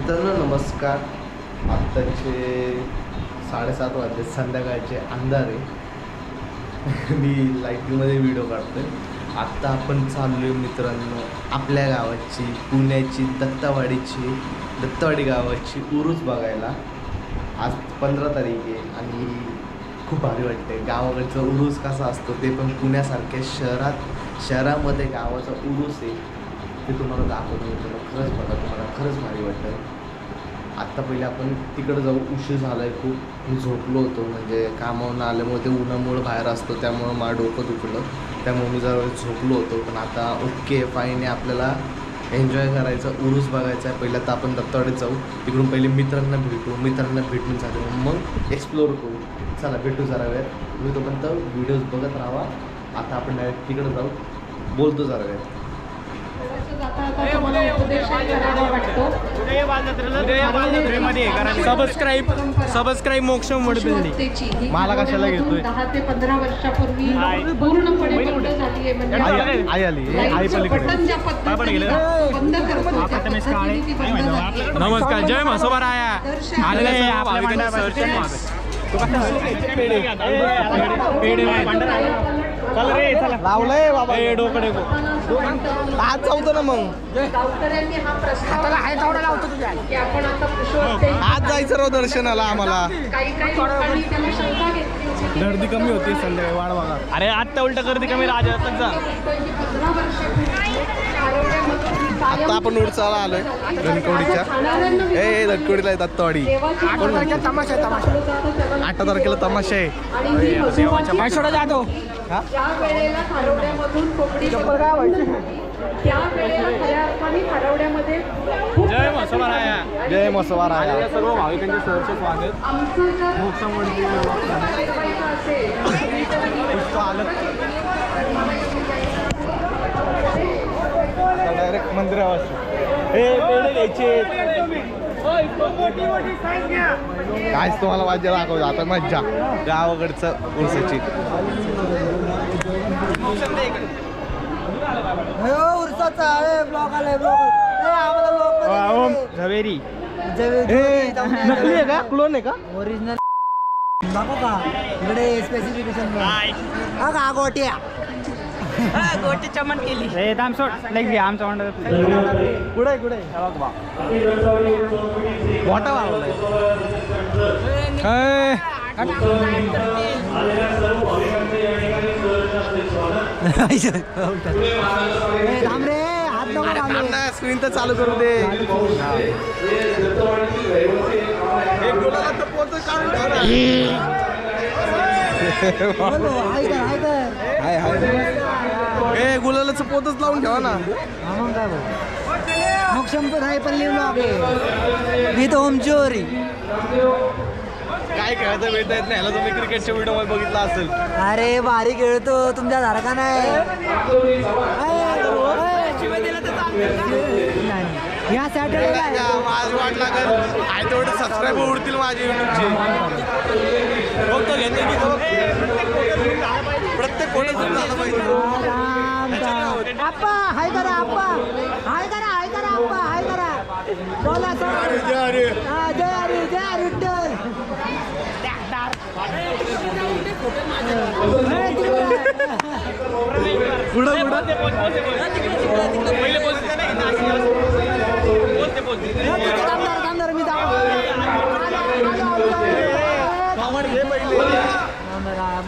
मित्रांनो नमस्कार. आत्ताचे 7:30 वाजले, संध्याकाळचे अंधारे. मी लाईटिंगमध्ये व्हिडिओ काढतोय. आत्ता आपण चाललो आहे मित्रांनो आपल्या गावाची, पुण्याची दत्तवाडी गावाची उरूस बघायला. आज 15 तारीख आहे आणि खूप भारी वाटते. गावाकडचा उरूस कसा असतो ते पण पुण्यासारख्या शहरामध्ये गावाचा उरूस आहे ते तुम्हाला दाखवतो. खरंच बघा, तुम्हाला खरंच भारी वाटतं. आत्ता पहिले आपण तिकडं जाऊ. उशीर झाला आहे खूप. मी झोपलो होतो, म्हणजे कामावरून आल्यामुळे ते उन्हामुळे बाहेर असतो त्यामुळं मला डोकं दुखलं, त्यामुळे मी जरा झोपलो होतो. पण आता ओके फाईन आहे, आपल्याला एन्जॉय करायचं, उरूस बघायचा आहे. पहिलं तर आपण दत्तवाडीत जाऊ, तिकडून पहिले मित्रांना भेटून झालं मग एक्सप्लोअर करू. चला भेटू जरा वेळ. तुम्ही तोपर्यंत व्हिडिओज बघत राहा. आता आपण डायरेक्ट तिकडं जाऊ, बोलतो जरा वेळ. सबस्क्राईब मोक्ष बिल्डिंग मला कशाला घेतोय? 10 ते 15 वर्षापूर्वी पूर्णपणे बंद झाली आहे. म्हणजे आई आली, आई पलीकडे नमस्कार. जय म्हसोबाराया. लावलंय बाबा डोकडे आज जाऊतो ना मग. आज जायचं राव दर्शनाला आम्हाला. गर्दी कमी होती संध्याकाळी, वाढ बघा. अरे आता उलट गर्दी कमी राजा. आता आपण उडचाला आलोय धनकवडीच्या. धनकवडीला आहे दत्तवाडी. 8 तारखेला तमाशा आहे. जातो. जय म्हसोबाराया. जय म्हसोबाराया. सर्व भाविकांचे सहर्ष स्वागत. डायरेक्ट मंदिरावर कायच तुम्हाला मज्जा दाखवतो. आता मज्जा गावाकडचं उरसाची. झवेरी नकली आहे का, क्लोन आहे का? ओरिजिनल का इकडे स्पेसिफिकेशन का गोट्या गोटी चमन केली. हे दामसोड लाईक घ्या आमचा मंडळ. कुठे वाटा वावलाय. स्क्रीन तर चालू करू दे. गुलालाचं पोतच लावून ठेवा ना. मग संपत आहे पण लिहिलो मी तर होम चोरी. काय खेळायचं भेटता येत नाही. ह्याला तुम्ही क्रिकेटच्या व्हिडिओ मध्ये बघितला असेल. अरे भारी खेळतो तुमच्या धारका नाही. या सॅटर्डेला माझ वाट लागेल. आहे तेवढे सबस्क्राईबर उडतील माझे युट्यूबचे. प्रत्येक फोटो झाला पाहिजे. आप्पा हाय करा. आप्पा हाय करा. आप्पा हाय करा. बोला सर. जय हरी विठ्ठल.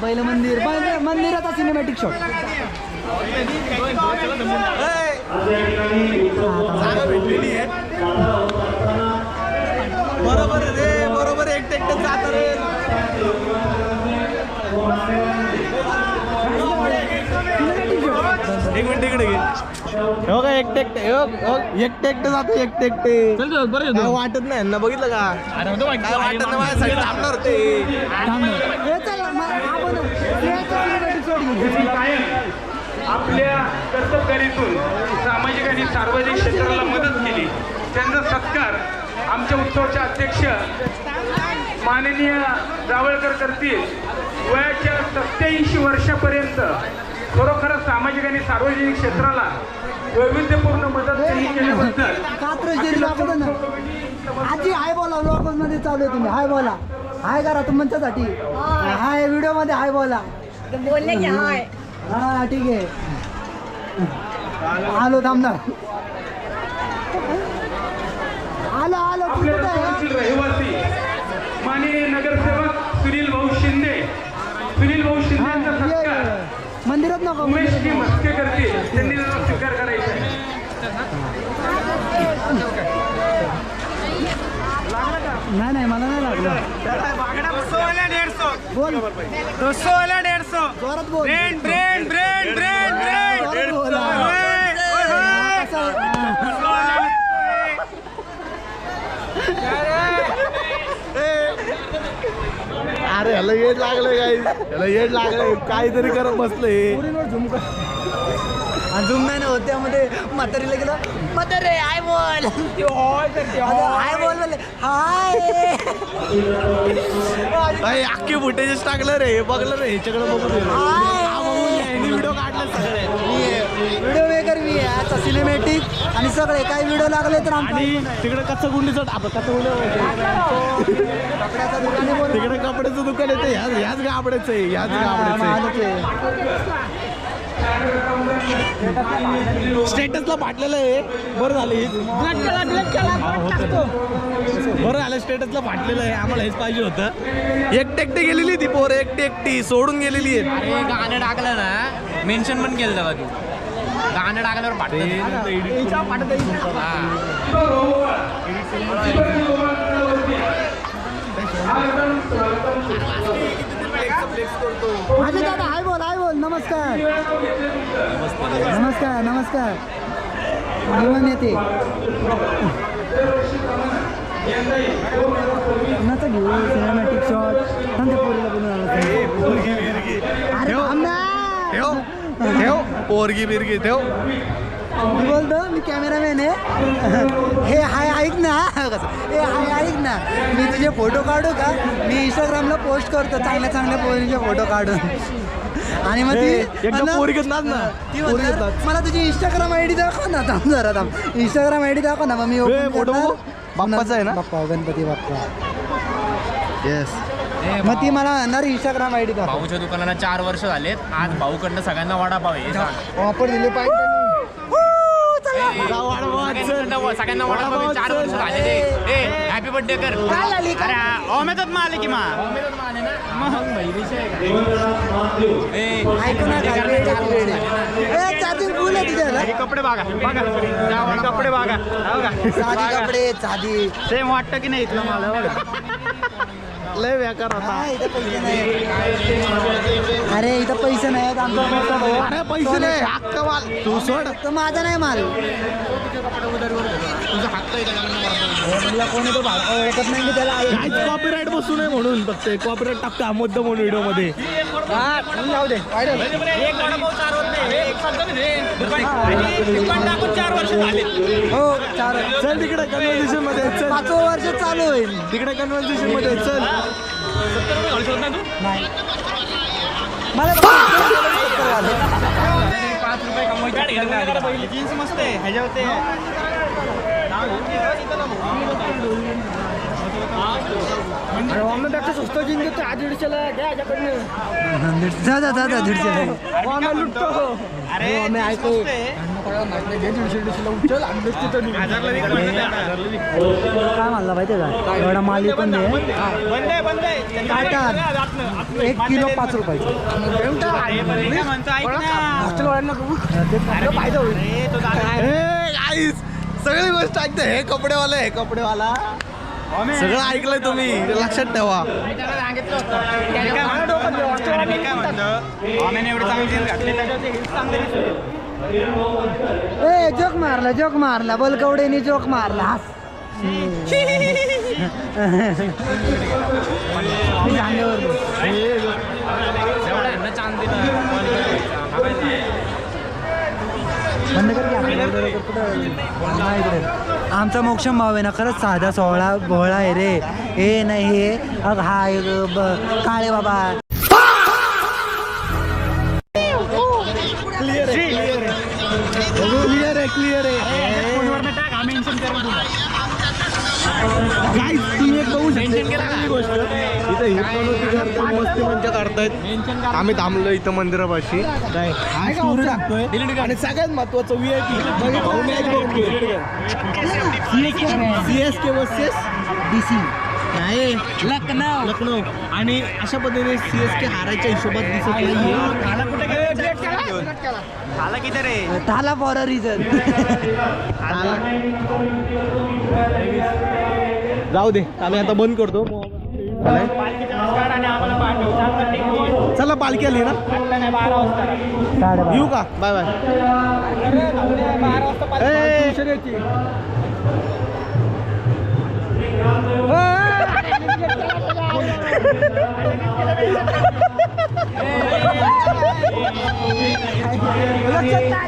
बैल मंदिराचा सिनेमॅटिक शॉट. बरोबर रे, बरोबर एकटे जात रे. एक मिनिट इकडे घे. हो का एकटे जातो. एकटे वाटत नाही ना, बघितलं का? काय वाटत नाही माझ्यासाठी थांबणार होते. आपल्या कर्तबगारीतून सामाजिक आणि सार्वजनिक क्षेत्राला मदत केली. त्यांचा सत्कार आमच्या उत्सवाचे अध्यक्ष माननीय जावळकर करतील. वयाच्या 87 वर्षापर्यंत खरोखरच सामाजिक आणि सार्वजनिक क्षेत्राला वैविध्यपूर्ण मदत त्यांनी केल्याबद्दल कात्रज दाखवतो ना आजी हाय बोला व्लॉग मध्ये चालू आहे तुम्ही हाय बोला हाय करा तुमच्यासाठी हाय व्हिडिओ मध्ये हाय बोला बोलले की हाय हा ठीक आहे आलो थांबणार आलो आलो आपल्या कुठे आहे? रत्नागिरीतील रहिवासी माननीय नगरसेवक सुनील भाऊ शिंदे यांचा सत्कार मंदिरात नको उमेशजी मस्के करतील त्यांनी त्याचा स्वीकार करायचा आहे. नाही नाही मला नाही लागलं बोल 200 वाला 150 जोरात बोल ब्रेंड जोरात बोल. अरे ह्याला येड लागलंय काय ह्याला येड लागलंय काहीतरी करत बसलंय अजून नाही होत त्यामध्ये म्हातारीला गेलो म्हातारे हाय बोल हाय बोल बोलले हाय अख्खे फुटेजेस टाकलं रे बघलं रे ह्याच्याकडे बघून व्हिडिओ काढले सगळे व्हिडिओ मेकर मी आहे आता सिनेमॅटिक आणि सगळे काही व्हिडिओ लागले तर आणि तिकडे कच्चं गुंडीचं आपण कच्चं गुंड कपड्याचा दुकान आहे बोल. तिकडे कपड्याचं दुकान येते ह्याच गाबड्याचं आहे ह्याच गाबड्याचं आलोच आहे. स्टेटसला फाटलेलं आहे बरं झालं हे बरं झालं स्टेटसला फाटलेलं आहे आम्हाला हेच पाहिजे होतं एकटी गेलेली ती पोरं एकटी सोडून गेलेली आहे अरे गाणं टाकलं ना मेन्शन पण केलं बघा तू गाणं टाकल्यावर माझे दादा हाय बोल नमस्कार नमस्कार नमस्कार निवण येते कुणाचं घेऊ सिनेमॅटिक शॉट त्या पोरीला बोलून अरे थांब ना. ठेव पोरगी बिरगी ठेव मी बोलतो मी कॅमेरामॅन आहे हे हाय ऐक ना कसं हे हाय ऐक ना मी तुझे फोटो काढू का मी इंस्टाग्रामला पोस्ट करतो चांगल्या पोरीचे फोटो काढून आणि मग एकदा ती पोरगी घेतणार ना ती पोरगी म्हणणार, घेतणार मला तुझी इंस्टाग्राम आयडी दाखव ना थांब जरा थांब इंस्टाग्राम आयडी दाखव ना मग मी open फोटो करणार. बाप्पाचा आहे ना बाप्पा गणपती बाप्पा येस मग ती मला म्हणणार इंस्टाग्राम आयडी दाखव भाऊच्या दुकानाला 4 वर्ष झालेत आज भाऊकडनं सगळ्यांना वडापाव आहे ऑफर दिले पाहिजे सगळ्यांना वडापाव 4 वर्ष झाले हॅपी बर्थडे कर काय झाली काय? अरे ओमेदत माले की मा ऐकू नका चार्जिंग फुल आहे तुझ्याला कपडे बघा कपडे बघा साधी कपडे साधी सेम वाटतं की नाही इथलं मला बघा लय व्याकार होता हा, इथं पैसे नाही अरे इथं पैसे नाही आहेत आमचा मोठा भाऊ. अरे पैसे नाही हक्क माल तू सोड तो माझा नाही माल मला कोणी तो भाग ओळखत नाही की त्याला काहीच कॉपीराईट बसू नये म्हणून फक्त कॉपीराईट टाकतो हा मुद्दा म्हणून व्हिडिओ मध्ये जाऊ दे हो 4 चल तिकडे कन्व्हर्सेशन मध्ये चल 5वं वर्ष चालू होईल तिकडे कन्व्हर्सेशन मध्ये चल नाही मला जीन्स मस्त आहे ह्याच्यावरती स्वस्त जीन्स घेतो आज 150ला घ्या ह्याच्याकडनं जा जा जा जा दीडशे लुटतो अरे आम्ही ऐकू काय म्हणला माहिती का एवढा माल विकून दे बंद आहे काटा 1 किलो 5 रुपयाचं फायदा होईल सगळी गोष्ट ऐकते हे कपडेवाला सगळं ऐकलंय तुम्ही लक्षात ठेवा ए जोक मारला बलकवडेनी जोक मारला हास मी जाणेवर बंद कर आमचा मोक्षम भाव आहे ना खरंच साधा सोहळा भोळा आहे रे हे नाही हे अग हा काळे बाबा क्लिअर आहे Guys, तुम्ही एक बघू शकता चांगली गोष्ट इथं हिरकणोती करतात मस्ती मज्जा करतायत आम्ही थांबलो इथं मंदिरापाशी काय स्टोरी टाकतोय आणि सगळ्यात महत्वाचं VIP CSK वर्सेस DC नाही लखनौ आणि अशा पद्धतीने CSK हारायच्या हिशोबात दिसत नाहीये थाला फॉर अ रिझन. जाऊ दे आम्ही आता बंद करतो चला पालखी आली ना येऊ का बाय बाय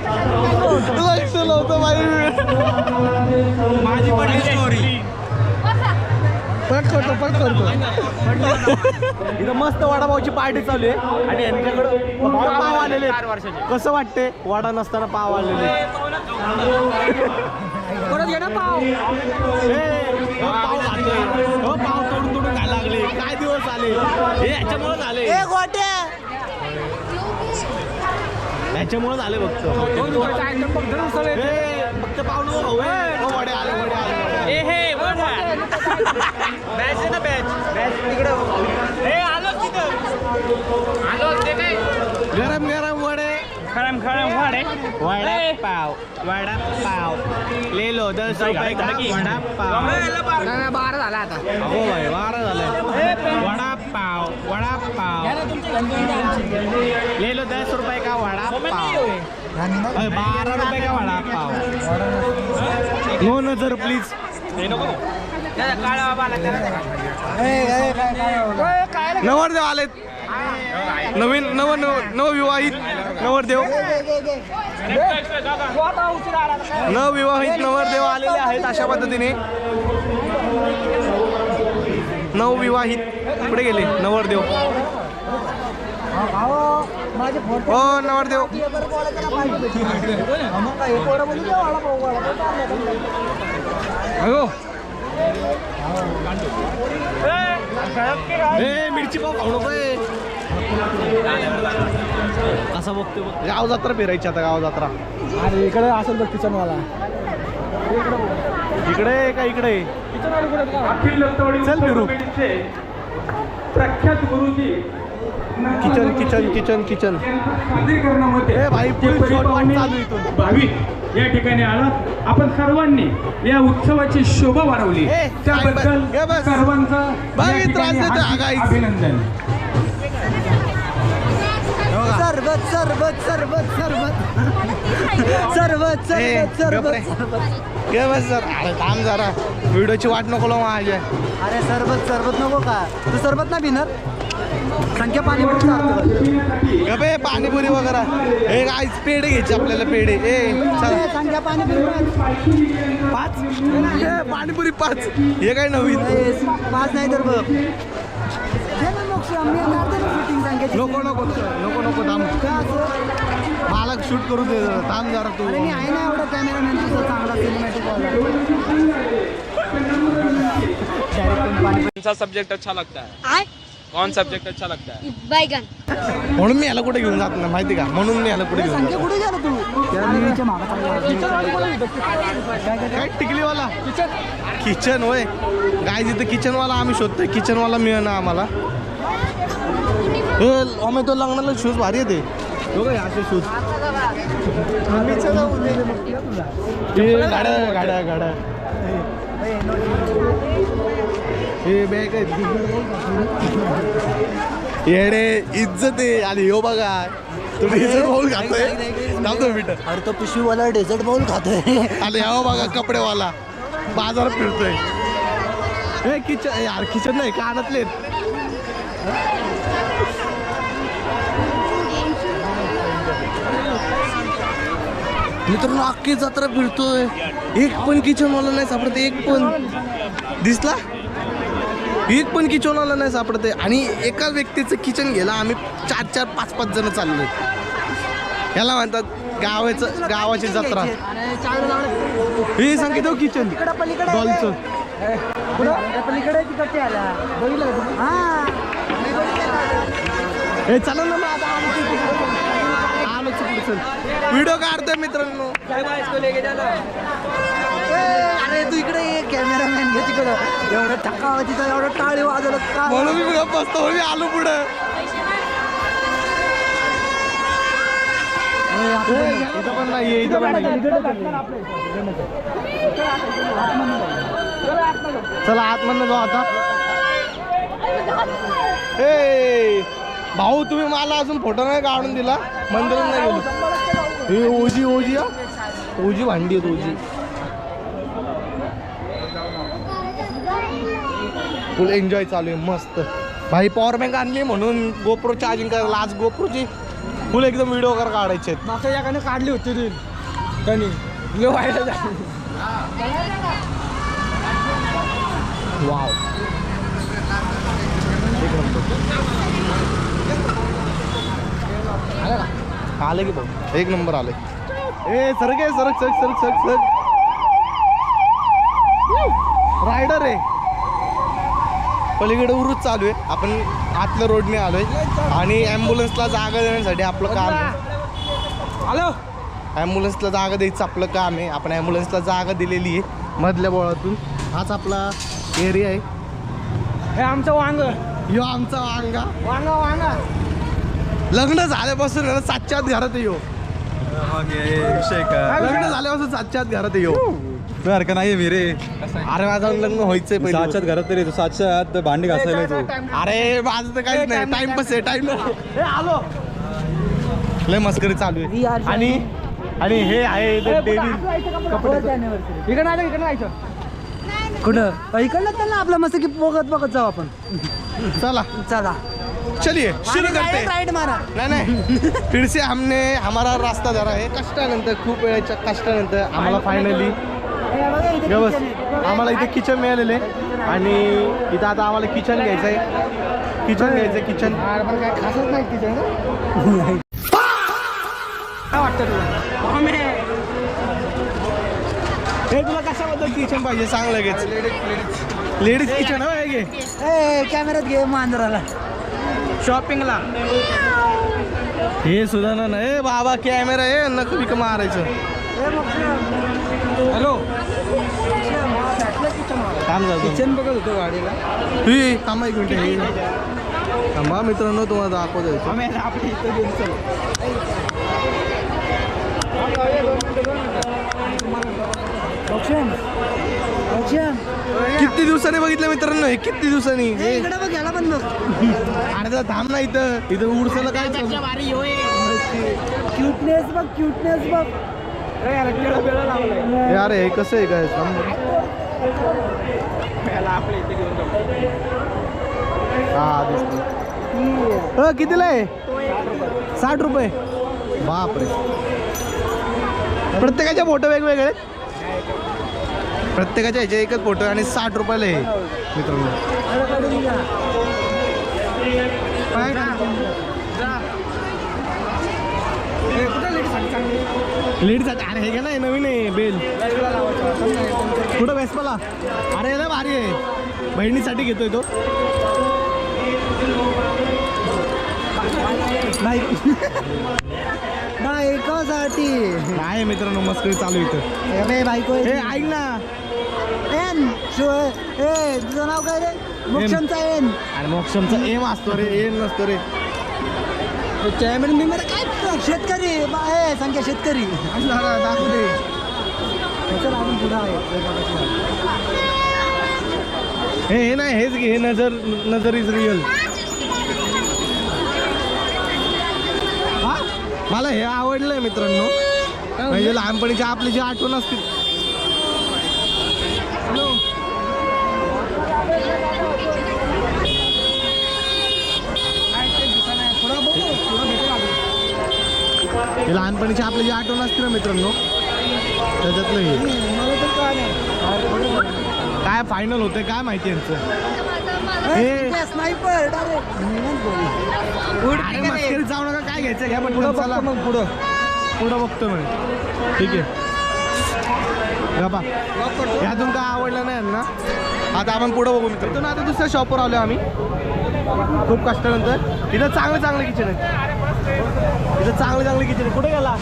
लक्ष नव्हतं माझी पडली स्टोरी परत करतो इथं मस्त वडापावची पार्टी चालू आहे आणि यांच्याकडं पाव आलेले कसं वाटते वडा नसताना पाव आलेले परत घे ना पाव पाव तोडून खायला लागले काय दिवस आले हे याच्यामुळे झाले याच्यामुळे झाले फक्त पाव नको वडे आले गरम गरम वडे वडा पाव ले लो 10 रुपये का वडा पाव 12 झाला आता हो भाई 12 झालं वडा पाव ले लो 10 रुपये का वडा पाव 12 रुपये का वडा पाव नो नजर प्लीज नवरदेव आलेत नवीन नवविवाहित नवरदेव नवविवाहित आलेले आहेत अशा पद्धतीने नवविवाहित पुढे गेले नवरदेव हो नवरदेव मिरची पाव खाऊ नको असं बघतो गाव जत्रा फिरायची आता गाव जत्रा अरे इकडे असेल तर किचनवाला इकडे का इकडे अखिल लवतवडी चल फिरू. प्रख्यात गुरुजी किचन सादरीकरणामध्ये ए भाई पुढे शॉट चालू इथून भाविक या ठिकाणी आलात आपण सर्वांनी या उत्सवाची शोभा वाढवली ए, त्याबद्दल हे बस. सर्वांचं भाई, या ठिकाणी त्रास देतो, हार्दिक guys. अभिनंदन सरबत घे बस सर अरे थांब जरा व्हिडिओची वाट नको लावू माझ्या अरे सरबत नको का तू सरबत ना पिणार संख्या पाणी गपे पाणीपुरी वगैरे हे काय पेढे घ्यायचे आपल्याला पेढे ए चला संख्या पाणी 5 पाणीपुरी 5 हे काय नवीन 5 नाही तर बघ नको थांब मला शूट करू दे जरा. थांब जरा तू अरे मी आहे ना एवढा कॅमेरामॅन तुझा चांगला सिनेमॅटिक वाला कौन सा सब्जेक्ट अच्छा लगता है कौन सब्जेक्ट अच्छा लगता है बैगन म्हणून मी याला कुठे घेऊन जात नाही माहिती का म्हणून मी याला कुठे घेऊन संख्या जात कुठे गेला तू त्या निळीच्या मागं काय टिकलीवाला किचन होय काय तिथं किचनवाला आम्ही शोधतोय किचनवाला मिळेना आम्हाला आम्ही तो लग्नाला शूज भारी येते हो काय असे शूज गाड्या हे बॅग आहे येडे इज्जत आहे आणि हो बघा तू डेझर्ट बाउल खातोय थांबतो मीटर अरे तो पिशवीवाला डेझर्ट बाउल खातोय आणि हो बघा कपडेवाला बाजारात फिरतोय हे किचन यार किचन नाही कानातले मित्रांनो अख्खी जत्रा फिरतोय एक पण किचनवाला नाही सापडत एक पण दिसला एक पण किचनवाला नाही सापडते आणि एका व्यक्तीचं किचन गेला आम्ही 4-4, 5-5 जण चाललोय याला म्हणतात गावाची जत्रा. ही संगीत किचन डॉलचं. हे चला ना मग आता आलो चल व्हिडिओ काढतोय मित्रांनो. अरे तू इकडे ये कॅमेरामॅन घे तिकडं. एवढं टाकावं तिथं एवढं टाळी वाजवलं का म्हणून मी बसतो मी आलो पुढं. इथं पण नाहीये इथं पण नाही. चला आतमधनं जाऊ आता. ए भाऊ तुम्ही मला अजून फोटो नाही काढून दिला. मंदिरात नाही गेलो. हे ओजी ओजी हा ओजी भांडी आहेत ओजी. फुल एन्जॉय चालू आहे मस्त. भाई पॉवर बँक आणली म्हणून गोप्रो चार्जिंग करायला आज गोप्रोची फुल एकदम व्हिडिओ काढायचे आहेत. मागच्या याकडे काढली होती रील त्यांनी लो व्हायला. वाव आले की भाऊ एक नंबर आले. ए सरक आहे सरक सरक सरक सरक सरक. रायडर आहे पलीकडे उरूच चालू आहे. आपण आतल्या रोडने आलोय आणि ॲम्ब्युलन्सला जागा देण्यासाठी आपलं काम आहे. हॅलो ॲम्ब्युलन्सला जागा द्यायचं आपलं काम आहे. आपण ॲम्ब्युलन्सला जागा दिलेली आहे मधल्या बोळातून. हाच आपला एरिया आहे. हे आमचं वांग यो आमचा वांगा. वांगा लग्न झाल्यापासून आहे ना 7च्या आत घरात येऊ. विषय का लग्न झाल्यापासून 7च्या आत घरात येऊ. सारखं नाही मी रे. अरे माझं लग्न व्हायचंय पहिले. 7च्या घरात तरी तू 7च्या आत भांडी घासायला तू. अरे माझं तर काहीच नाही. टाइमपास आहे टाइम आलो. लय मस्करी चालू आहे. आणि हे आहे इकडे नाही कुठं इकडनं त्यांना आपलं मस्त की बघत बघत जाऊ आपण. चला चला चलिए शुरू करते. राईट मारा. नाही फिर से हमने हमारा रास्ता धरा है. कष्टानंतर खूप वेळेच्या कष्टानंतर आम्हाला फायनली आम्हाला इथे किचन मिळालेलं आहे. आणि इथं आता आम्हाला किचन घ्यायचं आहे. किचन काय खासच नाही किचन. काय वाटतं तुला हे तुला कशाबद्दल किचन पाहिजे सांग लगेच. लेडीज किचन हो हे घे. ए कॅमेऱ्यात घे मांजराला शॉपिंगला. हे सुद्धा ना ए बाबा कॅमेरा आहे नक बिक मारायचं. हॅलो काम झालं किचन बघत होतो गाडीला. ही थांबा एक मिनिट. हे थांबा मित्रांनो तुम्हाला दाखवतो. आम्ही आपल्या इथं घेऊन चलो. किती दिवसांनी बघितलं मित्रांनो हे किती दिवसांनी. इकडे बघ याला पण बघ. अरे थांब ना इथं उडसाला काय क्यूटनेस बघ क्यूटनेस बघ. यार हे कसं आहे काय थांब. आपल्या इथे घेऊन जाऊ. हा दिसतो. कितीला आहे 60 रुपये. बापरे प्रत्येकाचे फोटो वेगवेगळे. प्रत्येकाच्या ह्याचे एकच फोटो आणि 60 रुपयाला आहे मित्रांनो. लेडीसाठी अरे हे घे ना नवीन आहे बेल. कुठं वेस्पाला. अरे ना भारी आहे बहिणीसाठी घेतोय तो. बायकोसाठी नाही मित्रांनो मस्करी चालू इथं. बायको हे ऐक ना तुझं नाव काय रे. मोक्षमचा एन. आणि मोक्षमचा एम असतो रे एम नसतो रे. कॅमेरा मी मला काय शेतकरी संख्या शेतकरी दाखवू दे. पुढं आहे. हे नाही हेच घे. नजर इज रिअल. मला हे आवडलंय मित्रांनो. म्हणजे लहानपणीची आपली जी आठवण असते. हे लहानपणीची आपली जी आठवण असते ना मित्रांनो त्याच्यातलं हे काय फायनल होतंय काय माहिती यांचं. स्नायपर मस्करी जाऊ नका काय घ्यायचं घ्या पण चला मग पुढं पुढं बघतो म्हणे. ठीक आहे बा, ह्यातून काय आवडलं नाही ना. आता आपण पुढं बघू मित्र. इथून आता दुसऱ्या शॉपवर आलो आम्ही खूप कष्टानंतर. इथं चांगले किचन आहे. इथं चांगले किचन आहे. कुठे गेला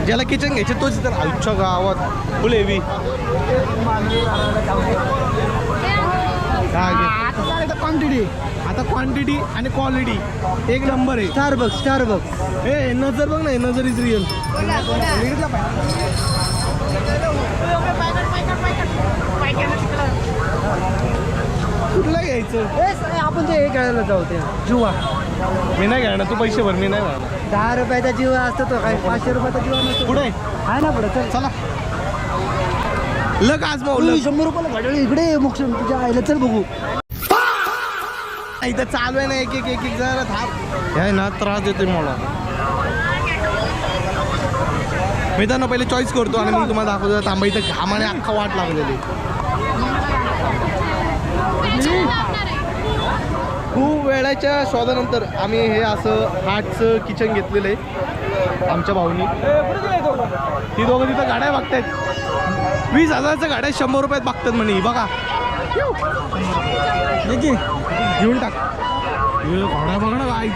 ज्याला किचन घ्यायचे तोच इथं आमच्या गावात फुल हेवी. आता क्वांटिटी आणि क्वालिटी एक नंबर आहे. स्टारबक्स ए नजर बघ ना, नजर इज रिअल. कुठलं घ्यायचं? आपण ते हे खेळायला जाऊ ते जुवा. मी नाही घेणार, तू पैसे भर, मी नाही घेणार. 10 रुपयाचा जीव असतो तो, काय 500 रुपयाचा जीव नसतो. पुढे आहे ना पुढे चल. चला लग आज मग 100 रुपयाला घड्याळ इकडे मोक्षम तुझ्या आईला. चल बघू. इथं चालू आहे ना एक जरा थांब. हे ना त्रास देतोय मला. मी त्यांना पहिले चॉईस करतो आणि मग तुम्हाला दाखवतो. थांबा इथं घामाने अख्खा वाट लागलेली. खूप वेळाच्या शोधानंतर आम्ही हे असं हार्टचं किचन घेतलेलं आहे आमच्या भाऊनी. ती दोघं तिथं गाड्या बघतायत. 20,000च्या गाड्या 100 रुपयात बघतात म्हणे. बघा घेऊन टाक. घोडा बघा ना गाईज.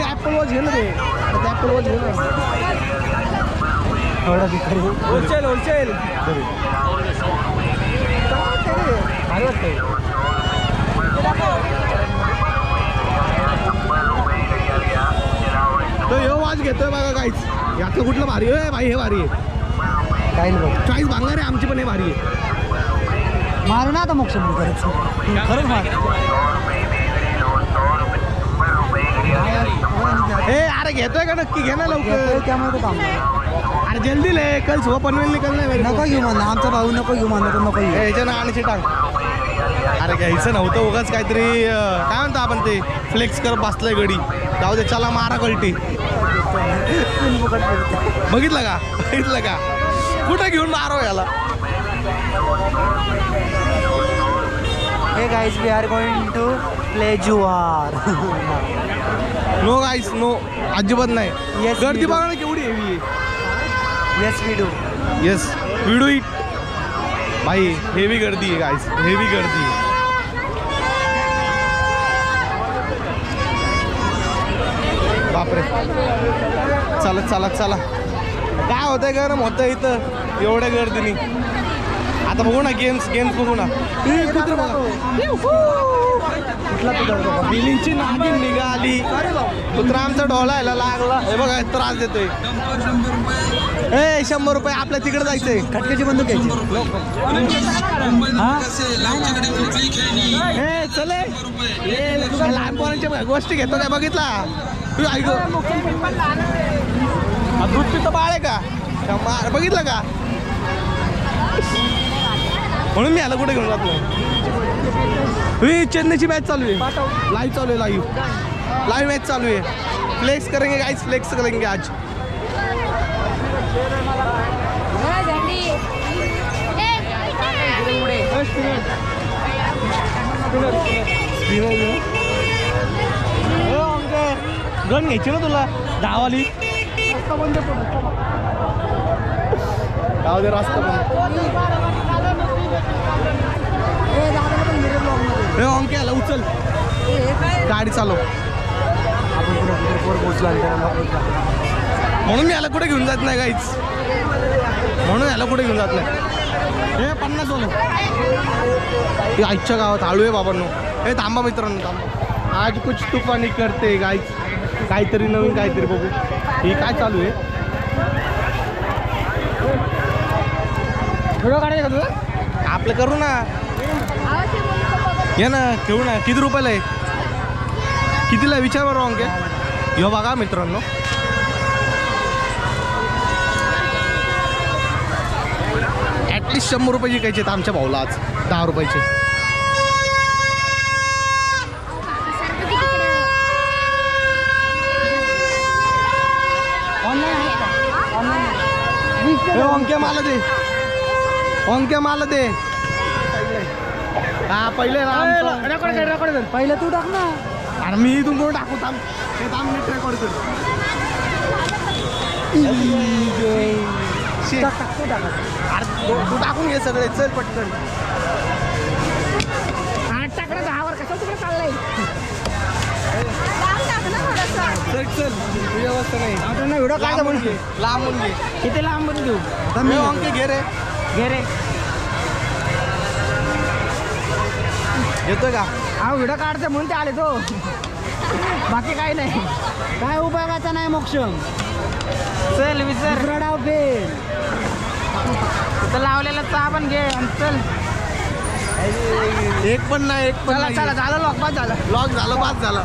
ॲपल वॉच घे ना ते. ॲपल वॉच घे ना. होलसेल भारी वाटतंय. तो हे वॉच घेतोय बघा काहीच. यातलं कुठलं भारी आहे भाई? हे भारी आहे. काय बघ चॉईस भांगार आहे आमची, पण हे भारी आहे. मार ना आता मोक्षम करायचं. खरंच मार. ए अरे घेतोय का नक्की? घे ना लवकर. त्यामुळे काम अरे जल्दी ले, कल सुबह पनवेल निकलना है. नको घेऊ म्हणा. आमचा भाऊ नको घेऊ म्हणा. तो नको घेऊ. ह्याच्या ना आणि टांग. अरे घ्यायचं नव्हतं उगाच काहीतरी काय म्हणतो आपण ते फ्लेक्स करत बसलंय गडी. जाऊ दे चला मारा कल्टी. बघितलं का कुठं घेऊन मारो याला. Hey guys we are going to play जुआर. नो गाईस नो, अजिबात नाही. Yes, गर्दी we do. बघा ना केवढी हेवी आहे. Yes we do. Yes we do it भाई. हेवी गर्दी आहे गाईस, हेवी गर्दी आहे. बापरे. चला काय होतंय गरम होतं इथं एवढ्या गर्दीने. आता बघू ना गेम्स बघू ना. कुत्र बिलींची नागिन निघाली. कुत्रा आमचा ढोळायला लागला. हे बघा त्रास देतोय. ए 100 रुपये आपल्या तिकडे जायचंय. खटक्याची बंदूक घ्यायची. ए चले लहान पोरांच्या गोष्टी घेतो काय बघितला तू? ऐक दूध पितं बाळ आहे का? बघितलं का? म्हणून मी याला कुठे घेऊन जातो. चेन्नईची मॅच चालू आहे. लाईव्ह चालू आहे. लाईव्ह मॅच चालू आहे. फ्लेक्स करेंगे गाइस, फ्लेक्स करेंगे आज. गन घ्यायची ना तुला दहावाली. जाऊ दे रस्ता अंक्याला उचल. गाडी चालव. म्हणून मी याला कुठे घेऊन जात नाही गाईच. हे 50 बोलो. हे आईच्या गावात आळू आहे बाबांनो. हे थांबा मित्रांनो थांबा. आज कुछ तुफानी करते गाईच. काहीतरी नवीन काहीतरी बघू. ही काय चालू आहे? व्हिडिओ काढायचं का तुला? आपलं करू ना. ये ना ठेवू ना. किती रुपयाला आहे? कितीला विचार बरं अंके. यो बघा मित्रांनो ॲटलिस्ट 100 रुपये जिकायचे आहेत आमच्या भाऊला आज. 10 रुपयाचे. अंक्या मला दे. हा पहिले रेकॉर्ड पहिलं तू टाक ना. अरे मी इथून कोण टाकू थांब हे थांब नीट रेकॉर्ड कर टाक तू टाका. अरे तू टाकून घे सगळे चल पटकन टाकडा 10 वर कसं तिकडे चाललंय चल चल तुझ्या अवस्था नाही व्हिडिओ काय लांबून घे लांबून घे किती लांब घेऊ मी अंके घे रे घे रे. येतोय का हा व्हिडिओ काढते म्हणून ते आले तो. बाकी काही नाही. काय उपयोगाचा नाही मोक्ष. चल विसर दुसरा डाव फेल. तिथं लावलेला चहा पण घे आणि चल. एक पण नाही एक पण चला नाही. चला झालं लॉक बाद झालं. लॉक झालं पास झालं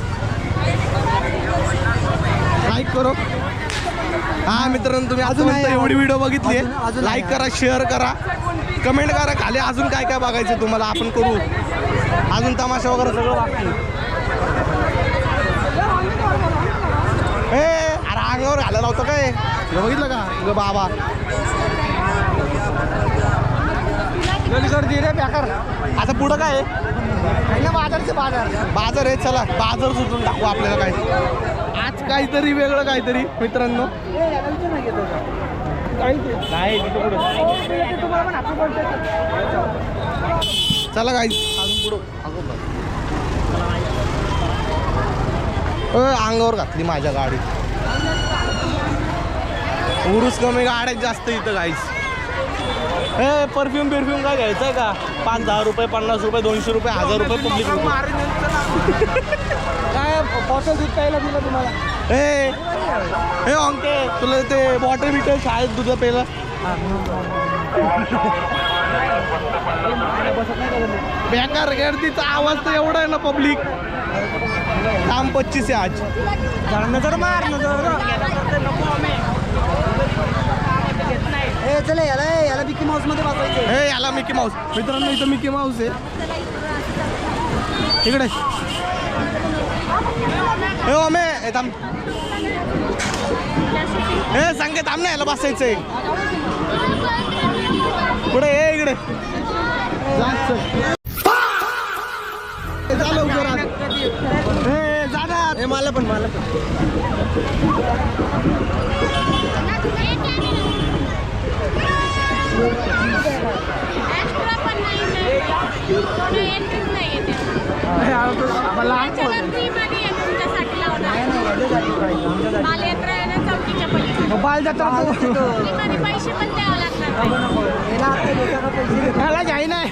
लाईक करो. हा मित्रांनो तुम्ही अजून अजून आहे. एवढी व्हिडिओ बघितली अजून लाईक आहे. करा शेअर करा कमेंट करा खाली अजून काय काय बघायचं तुम्हाला आपण करू अजून तमाशा वगैरे सगळं बाकी अरे अंगावर घालायला होतं काय हे बघितलं का ग बाबा रे बेकार. आता पुढं काय आहे बाजारचे बाजार. बाजार आहे चला बाजार सुटून टाकू आपल्याला काय आज काहीतरी वेगळं काहीतरी मित्रांनो चला काय अजून पुढं अंगावर घातली माझ्या गाडी उरूस कमी गाड्यात जास्त इथं गाईस परफ्यूम काय घ्यायचं आहे का 5-10 रुपये 50 रुपये 200 रुपये 1000 रुपये पब्लिक काय बॉटल दूध प्यायला दिलं तुम्हाला. हे अंके तुला ते बॉटल बिटल शाळेत दुधा प्यायला बेकार गर्दीचा आवाज तर एवढा आहे ना पब्लिक काम 25 आहे आज नजर मार ए चले याला मिकी माऊस मध्ये बसवायचं. हे याला मिकी माऊस मित्रांनो इथं मिकी माऊस आहे इकडे हे ओमे हे थांब हे सांगे थांब ना याला बसायचंय पुढे ये इकडे जा लवकर आज. हे जा ना हे मला पण मोबाईल जातो पैसे पण द्यावं लागणार जाई नाही.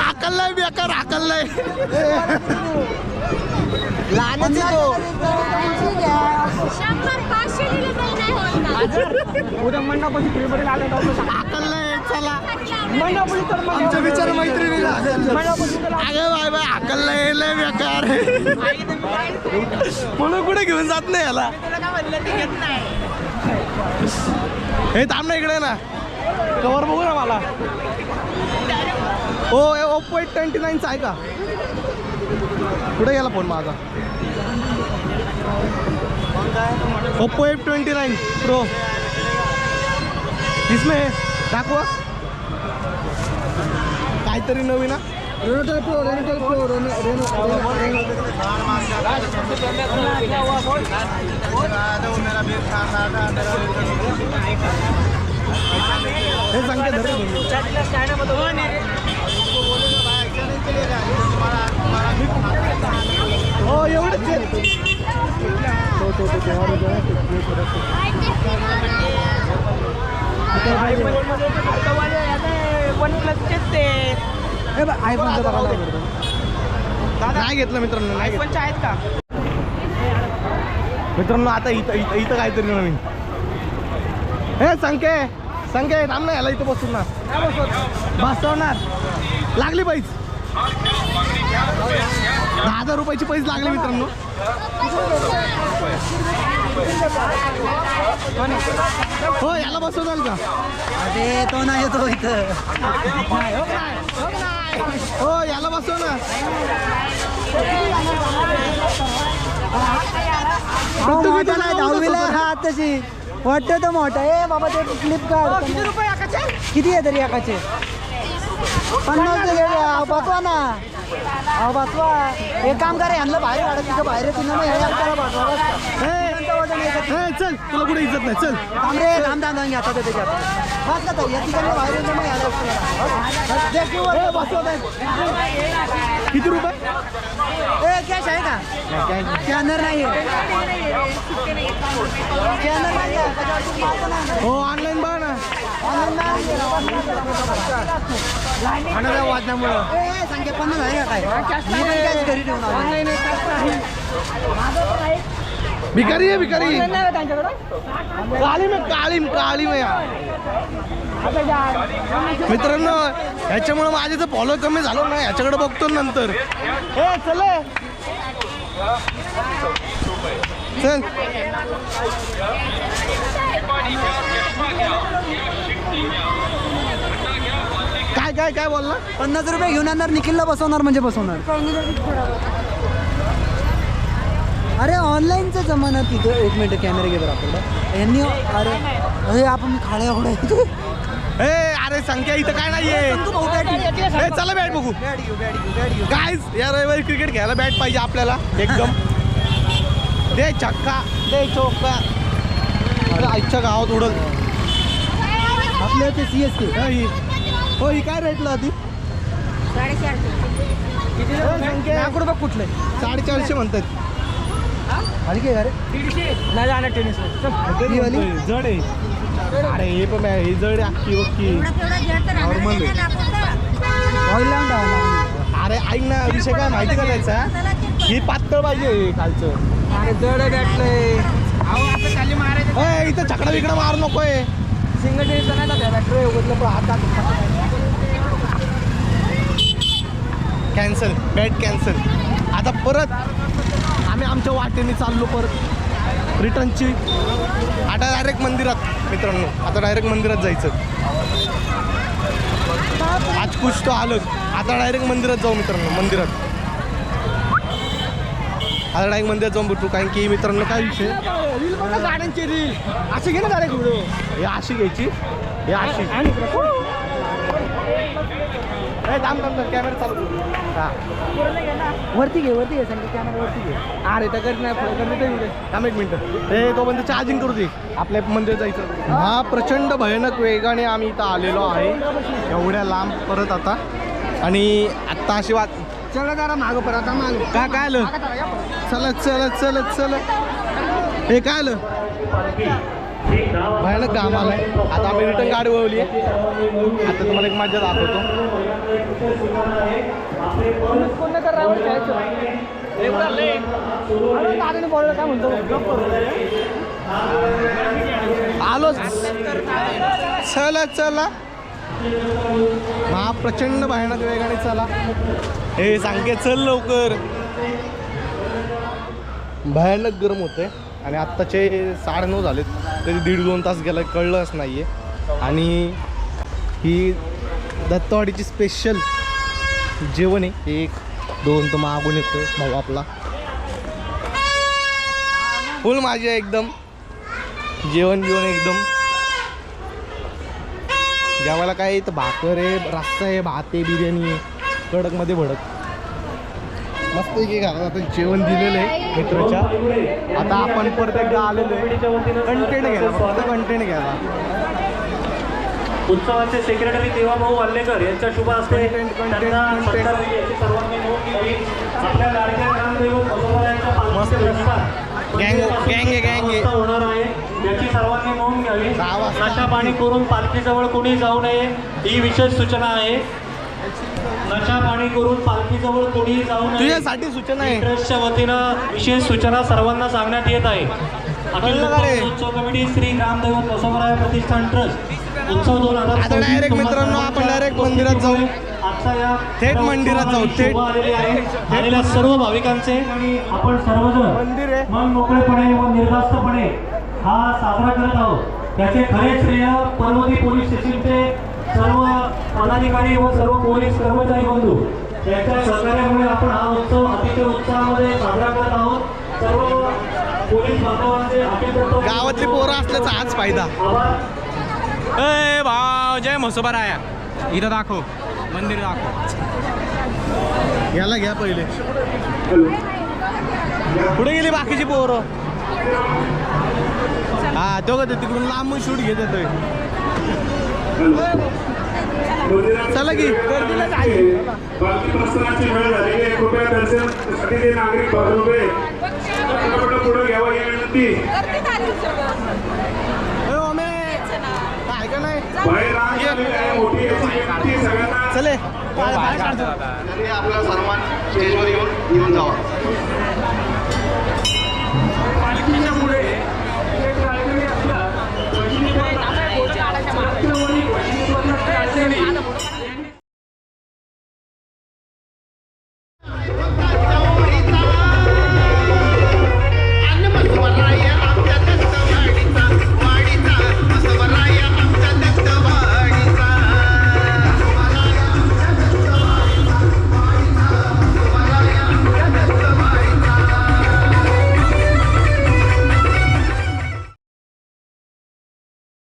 अकल नाही बेकार अकल नाही लहानच आहे तो. 100-500 दिले तरी नाही होत का? उद्या मंडपाची फिल्ममध्ये आले अकल नाही चला मंडपाची तर आमचा विचार मैत्रिणी अगं बाय बाय अकल नाही लय बेकार म्हणून कुठे घेऊन जात नाही याला हे थांब ना इकडे ना कवर बघू ना मला हो ओप्पो 829 आहे का कुठे गेला फोन माझा ओप्पो F29 प्रो इसमें दाखवा काहीतरी नवीन ना हे सांगते हो एवढंच आयफोनचं बघा नाही घेतलं मित्रांनो नाही घेतलं आहेत का मित्रांनो आता इथं काहीतरी नवीन हे संके थांब ना याला इथं बसून ना बसवणार लागली पैसे 10,000 रुपयाची पैसे लागले मित्रांनो हो याला बसवणार का अरे तो नाही येतो इथं हो याला बसव ना मोठा नाही 10वीला हा तशी वाटतं तो मोठा ए बाबा ते क्लिप काढ. किती आहे तरी एकाचे 50 दिले बसवा ना. अहो बसवा. एक काम करा यांना बाहेर काढा तिथं बाहेर येतील ना मग ह्या त्याला बसवा बस. चल तुला कुठे इज्जत नाही चल. थांब रे थांब थांब थांब आता त्याच्या बस का ताई या तिकडनं बाहेर येईल मग ह्याला किती रुपये? ए कॅश आहे का? स्कॅनर नाही आहे. स्कॅनर नाही आहे. त्याच्यावरती मारतो ना. हो ऑनलाईन बघा ना. वाजण्यामुळं संख्या 50 आहे का काय? मी पण कॅश घरी ठेवून आलो. भिकारी आहे भिकारी. काळी में मित्रांनो ह्याच्यामुळे माझे तर फॉलो कमी झालो ना. ह्याच्याकडे बघतो नंतर. चल चल काय काय काय बोलला? 50 रुपये घेऊन आणणार निखिलला बसवणार म्हणजे बसवणार. अरे ऑनलाईनचा जमाना तिथं. एक मिनिट कॅमेरा घे बरं आपल्याला यांनी. अरे आपण खाड्या होड्या अरे संख्या इथं काय नाहीये. चला बॅट बघू. काय या रविवारी क्रिकेट घ्यायला बॅट पाहिजे आपल्याला एकदम. दे छक्का दे चौका. अरे आजच्या गावात उडल आपल्या ते CSK. हो ही काय रेटला आधी? 450 रुपये कुठले 450 म्हणतात. आणि काय अरे नाही जाणार टेनिस. ही वाली जड आहे. अरे हे पण हे जड अख्खी बक्की नॉर्मल आहे. ऑइल लावून टाका. अरे ऐक ना विषय काय माहिती का त्याचा? ही पातळ पाहिजे खालचं. अरे जड भेटलंय. इथं छकडा बिकडा मारू नकोय. सिंगल टेनिस नाही ना बॅटरी उघडलं पण हातात. Cancel bat cancel. आता परत आम्ही आमच्या वाटेने चाललो परत रिटर्नची. आता डायरेक्ट मंदिरात मित्रांनो. आता डायरेक्ट मंदिरात जायचं. आज कुछ तो आलं. आता डायरेक्ट मंदिरात जाऊ मित्रांनो. मंदिरात आता डायरेक्ट मंदिरात जाऊन भेटू. कारण की मित्रांनो काय विषय गाड्यांची रील अशी घे ना डायरेक्ट व्हिडिओ. हे अशी घ्यायची. हे अशी थांब कॅमेरा चालू. हां वरती घे सांगते कॅमेरा वरती घे. अरे तर करत नाही थांब एक मिनटं. हे तो बंद चार्जिंग करू दे. आपल्या मंदिरात जायचं. हा प्रचंड भयानक वेगाने आम्ही इथं आलेलो आहे. एवढ्या लांब परत आता. आणि आत्ता अशी वाट चला जरा मागं परत मागं काय आलं? चलत हे काय आलं? भयानक काम आलाय. आता आम्ही रिटर्न गाडी वळवली. आता तुम्हाला एक मजा दाखवतो. काय म्हणतो आलो चला प्रचंड भयानक वेगाने चला. हे सांगे चल लवकर. भयानक गरम होते. आणि आत्ताचे 9:30 झालेत. तरी 1.5-2 तास गेला कळलंच नाही आहे. आणि ही दत्तवाडीची स्पेशल जेवण आहे. 1-2 तर मागून येतो भाऊ आपला. फुल माझी एकदम जेवण एकदम. जेवायला काय तर भाकर आहे, रस्सा आहे, भात आहे, बिर्याणी आहे, कडकमध्ये भडक मस्त की घरात आता जेवण दिलेलं आहे मित्राच्या. आता आपण परत एकदा आलेलो आहे कंटेंट घ्यायला. फक्त कंटेंट घ्यायला. उत्सवाचे सेक्रेटरी देवाभाऊ अल्लेकर यांच्या शुभ हस्ते त्यांना सत्कार दिली याची सर्वांनी नोंद घ्यावी. आपल्या लाडक्या ग्रामदैवत बसवरायांच्या पालखीचे दर्शन गँग होणार आहे याची सर्वांनी नोंद घ्यावी. नशा पाणी करून पालखीजवळ कोणी जाऊ नये ही विशेष सूचना आहे. नशा पाणी करून पालखीजवळ कोणीही जाऊ नये तुझ्यासाठी सूचना आहे. ट्रस्टच्या वतीनं विशेष सूचना सर्वांना सांगण्यात येत आहे. अखिल उत्सव कमिटी श्री ग्रामदैवत बसवराय प्रतिष्ठान ट्रस्ट उत्सव 2024. आता डायरेक्ट मित्रांनो आपण डायरेक्ट मंदिरात जाऊ. थेट मंदिरात जाऊ. थेट आलेल्या सर्व भाविकांचे आपण सर्वजण मंदिर आहे. मन मोकळेपणे व निर्धास्तपणे हा साजरा करत आहोत. त्याचे खरे श्रेय पर्वती पोलीस स्टेशनचे सर्व पदाधिकारी व सर्व पोलीस कर्मचारी बंधू यांच्या सहकार्यामुळे आपण हा उत्सव अतिशय उत्साहामध्ये साजरा करत आहोत. सर्व पोलीस बांधवांचे गावातली पोरं असल्याचा हाच फायदा. ए भाव जय म्हसोबा राया. इथं दाखव मंदिर दाखव. याला घ्या पहिले. कुठे गेली बाकीची पोरं? हा तो का तिकडून लांबून शूट घेत येतोय. चला की गर्दीला जाईल. बाकी प्रस्थानाची वेळ झालेली आहे. कृपया दर्शनासाठी ते नागरिक उभे पुढे घ्यावं ही विनंती. का नाही बाहेर रांग झालेली आहे मोठी याची विनंती सगळ्यांना. चले बाहेर काढतो आता. आपल्या सर्वांना स्टेजवर येऊन जावा.